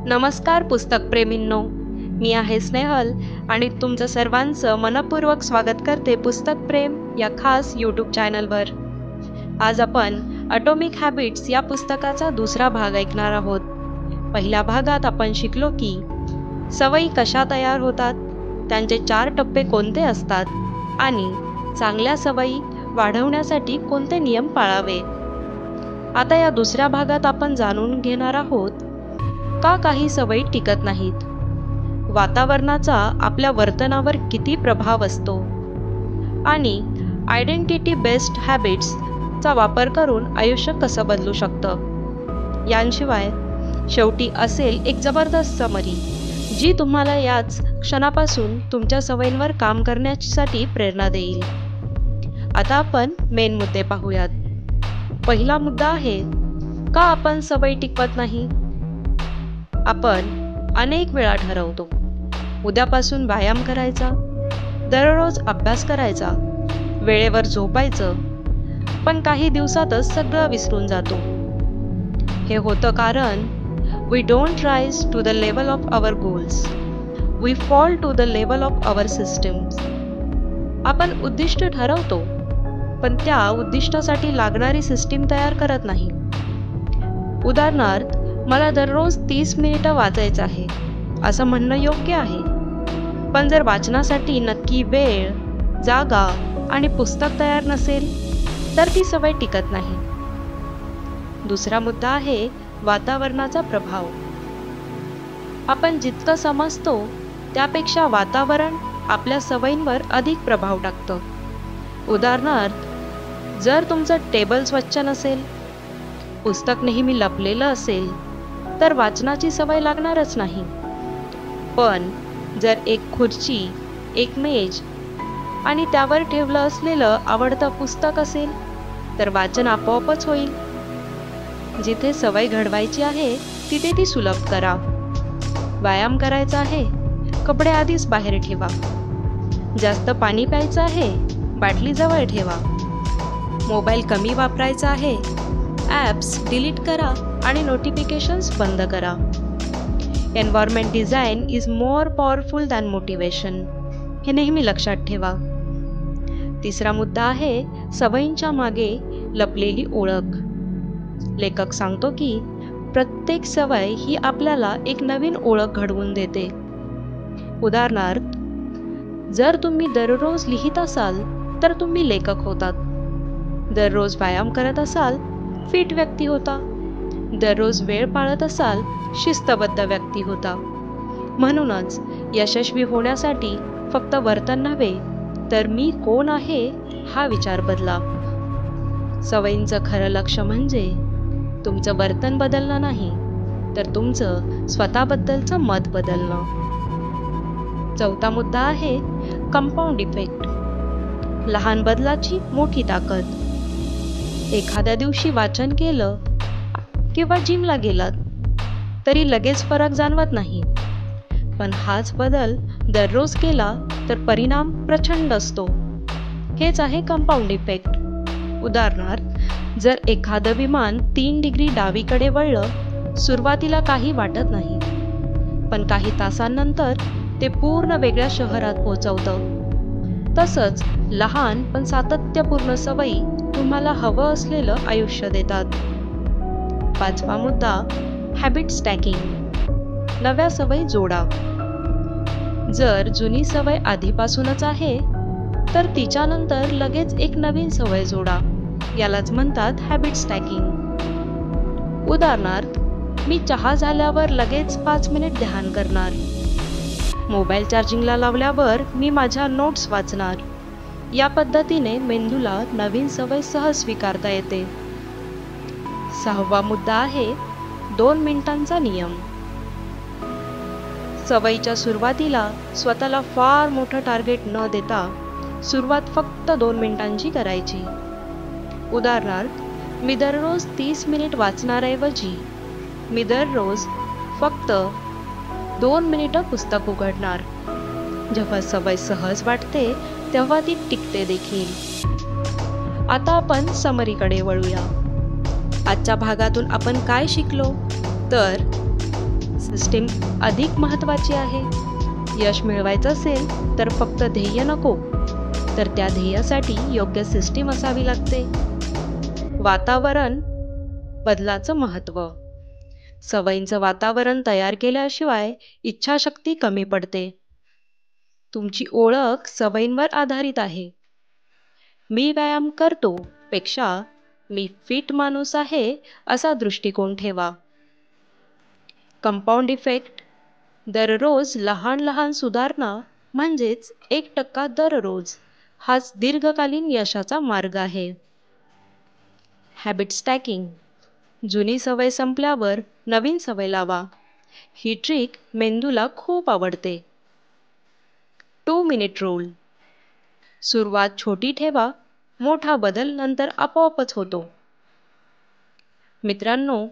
नमस्कार पुस्तक प्रेमींनो, मी आहे स्नेहल आणि तुमचं सर्वांचं मनपूर्वक स्वागत करते पुस्तक प्रेम या खास यूट्यूब चॅनलवर। आज आपण ॲटॉमिक हॅबिट्स या पुस्तकाचा दुसरा भाग ऐकणार आहोत। पहिल्या भागात आपण शिकलो की सवयी कशा तयार होतात, त्यांचे 4 टप्पे कोणते असतात आणि चांगल्या सवयी वाढवण्यासाठी कोणते नियम पाळावे। आता या दुसऱ्या भागात आपण जाणून घेणार आहोत का काही सवयी टिकत नाहीत, वातावरणाचा आपल्या वर्तनावर किती प्रभाव असतो आणि आयडेंटिटी बेस्ड हॅबिट्सचा वापर करून आयुष्य कसं बदलू शकतं। यांशिवाय शेवटी असेल एक जबरदस्त समरी जी तुम्हाला याच क्षणापासून तुमच्या सवयींवर काम करण्यासाठी प्रेरणा देईल। आता आपण मेन मुद्दे पाहूयात। पहिला मुद्दा आहे का आपण सवयी टिकवत नाही। आपण अनेक वेळा ठरवतो उद्यापासून व्यायाम करायचा, दररोज अभ्यास करायचा, वेळेवर झोपायचं, पण काही दिवसातच सगळं विसरून जातो। हे होतं कारण we don't rise to the level of our goals, we fall to the level of our systems। आपण उद्दिष्ट ठरवतो पण त्या उद्दिष्टासाठी लागणारी सिस्टीम तयार करत नाही। उदाहरणार्थ, मला दररोज 30 मिनिटं वाचायचं आहे असं म्हणणं योग्य आहे, पण जर वाचनासाठी नक्की वेळ, जागा आणि पुस्तक तयार नसेल तर ती सवय टिकत नाही। दुसरा मुद्दा आहे वातावरणाचा प्रभाव। आपण जितकं समजतो त्यापेक्षा वातावरण आपल्या सवयींवर अधिक प्रभाव टाकतं। उदाहरणार्थ, जर तुमचं टेबल स्वच्छ नसेल, पुस्तक नेहमी लपलेलं असेल तर वाचनाची सवय लागणारच नाही। पण जर एक खुर्ची, एक मेज आणि त्यावर ठेवलं असलेलं आवडतं पुस्तक असेल तर वाचन आपोआपच होईल। जिथे सवय घडवायची आहे तिथे ती सुलभ करा। व्यायाम करायचा आहे, कपडे आधीच बाहेर ठेवा। जास्त पाणी प्यायचं आहे, बाटली जवळ ठेवा। मोबाईल कमी वापरायचा आहे, ॲप्स डिलीट करा आणि नोटिफिकेशन्स बंद करा। Environment design is more powerful than motivation, हे नेहमी लक्षात ठेवा। तिसरा मुद्दा आहे सवयींच्या मागे लपलेली ओळख। लेखक सांगतो की प्रत्येक सवय ही आपल्याला एक नवीन ओळख घडवून देते। उदाहरणार्थ, जर तुम्ही दररोज लिहित असाल तर तुम्ही लेखक होतात, दररोज व्यायाम करत असाल फिट व्यक्ती होता, दररोज वेळ पाळत असाल शिस्तबद्ध व्यक्ती होता। म्हणूनच यशस्वी होण्यासाठी फक्त वर्तन नव्हे तर मी कोण आहे हा विचार बदला। सवयींचं खरं लक्ष्य म्हणजे तुमचं वर्तन बदलणं नाही तर तुमचं स्वतःबद्दलचं मत बदलणं। चौथा मुद्दा आहे कंपाऊंड इफेक्ट, लहान बदलाची मोठी ताकद। एखाद्या दिवशी वाचन केलं किंवा जिमला गेलात तरी लगेच फरक जाणवत नाही, पण हाच बदल दररोज केला तर परिणाम प्रचंड असतो। हेच आहे कंपाऊंड इफेक्ट। उदाहरणार्थ, जर एखादं विमान 3 डिग्री डावीकडे वळलं, सुरुवातीला काही वाटत नाही, पण काही तासांनंतर ते पूर्ण वेगळ्या शहरात पोहोचवतं। तसंच लहान पण सातत्यपूर्ण सवयी तुम्हाला हवं असलेलं आयुष्य देतात। पाचवा मुद्दा हॅबिट स्टॅकिंग, नव्या सवयी जोडा। जर जुनी सवय आधीपासूनच आहे तर तिच्यानंतर लगेच एक नवीन सवय जोडा, यालाच म्हणतात हॅबिट स्टॅकिंग। उदाहरणार्थ, मी चहा झाल्यावर लगेच 5 मिनिट ध्यान करणार, मोबाईल चार्जिंगला लावल्यावर मी माझ्या नोट्स वाचणार। या पद्धतीने मेंदूला नवीन सवय सहज स्वीकारता येते। 6वा मुद्दा आहे 2 मिनिटांचा नियम। सवयीच्या सुरुवातीला स्वतःला फार मोठं टार्गेट न देता सुरुवात फक्त 2 मिनिटांची करायची। उदाहरणार्थ, मी दररोज 30 मिनिट वाचण्याऐवजी मी दररोज फक्त 2 मिनिटं पुस्तक उघडणार। जेव्हा सवय सहज वाटते तेव्हा ती टिकते देखील। आता आपण समरीकडे वळूया। आजच्या भागातून आपण काय शिकलो तर सिस्टीम अधिक महत्त्वाची आहे. यश मिळवायचं असेल तर फक्त ध्येय नको, तर त्या ध्येयासाठी योग्य सिस्टीम असावी लागते. वातावरण बदलाचं महत्त्व. सवयींचं वातावरण तयार केल्याशिवाय इच्छाशक्ती कमी पडते. तुमची ओळख सवयींवर आधारित आहे. मी व्यायाम करतो पेक्षा मी फिट माणूस आहे असा दृष्टिकोन ठेवा. Compound effect. दररोज लहान लहान सुधारणा म्हणजेच 1% दररोज हाच दीर्घकालीन यशाचा मार्ग आहे. Habit stacking. जुनी सवय संपल्यावर नवीन सवय लावा. ही ट्रिक मेंदूला खूप आवडते. 2 मिनिट रूल. सुरुवात छोटी ठेवा, मोठा बदल नंतर आपोआपच होतो. मित्रांनो,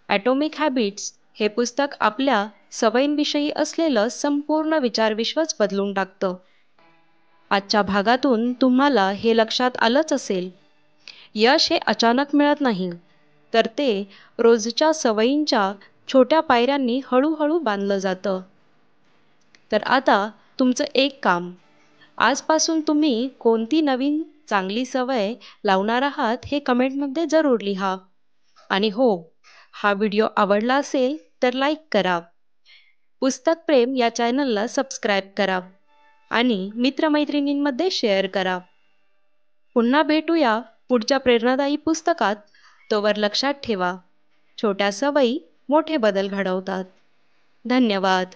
ॲटॉमिक हॅबिट्स हे पुस्तक आपल्या सवयींविषयी असलेलं संपूर्ण विचारविश्वच बदलून टाकतं. आजच्या भागातून तुम्हाला हे लक्षात आलंच असेल. यश हे अचानक मिळत नाही, तर ते रोजच्या सवयींच्या छोट्या पायऱ्यांनी हळूहळू बांधलं जातं. तर आता तुमचं एक काम. आजपासून तुम्ही कोणती नवीन चांगली सवय लावणार आहात हे कमेंटमध्ये जरूर लिहा. आणि हो, हा व्हिडिओ आवडला असेल तर लाईक करा. पुस्तक प्रेम या चॅनलला सबस्क्राईब करा आणि मित्रमैत्रिणींमध्ये शेअर करा. पुन्हा भेटूया पुढच्या प्रेरणादायी पुस्तकात. तोवर लक्षात ठेवा, छोट्या सवयी मोठे बदल घडवतात. धन्यवाद.